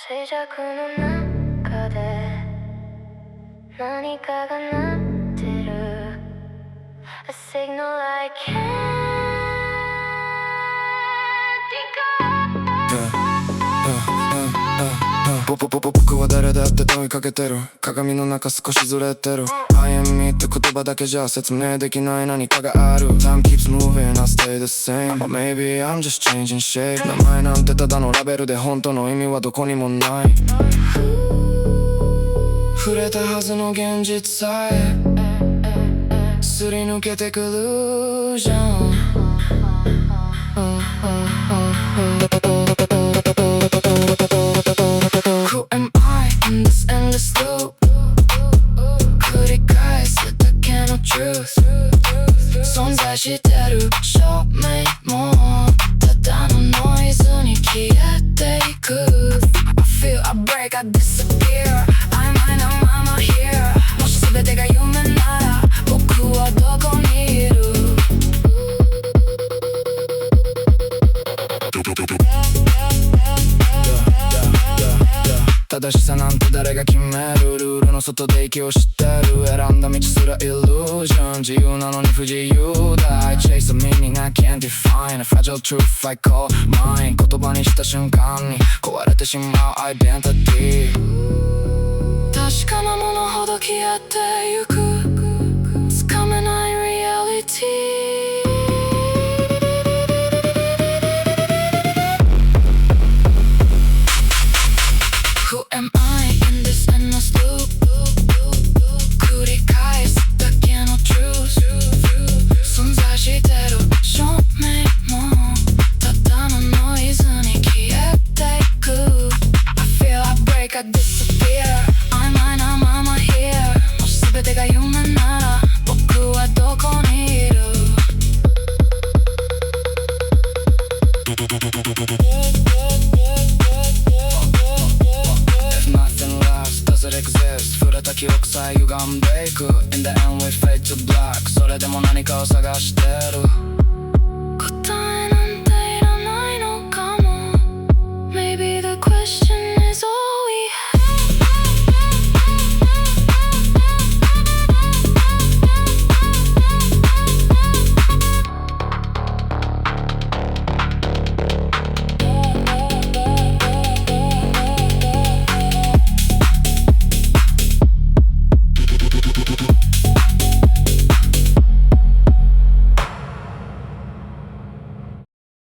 静寂の中で何かが鳴ってる A signal I can't decode。僕は誰だって問いかけてる。鏡の中少しずれてる。I am me って言葉だけじゃ説明できない何かがある。 Time keeps moving, I stay the same. But maybe I'm just changing shape. 名前なんてただのラベルで本当の意味はどこにもない。触れたはずの現実さえすり抜けてくるじゃん。Who am I in this endless loop? 繰り返すだけの truth 存在してる証明もただのノイズに消えていく。 I feel I break, I disappear. 曖昧なまま here もし全てが夢なら僕はどこにいる。正しさなんて誰が決める。ルールの外で息をしてる。選んだ道すらイリュージョン。自由なのに不自由だ。I chase the meaning I can't define. A fragile truth I call mine. 言葉にした瞬間に壊れてしまう identity。 確かなものほど消えてゆく。掴めない reality。Who am I in this endless loop? 繰り返すだけの truth 存在してる証明もただのノイズに消えていく。 I feel I break, I disappear。 曖昧なまま here もし全てが夢なら僕はどこにいる。触れた記憶さえ歪んでいく In the end we fade to black。 それでも何かを探してる。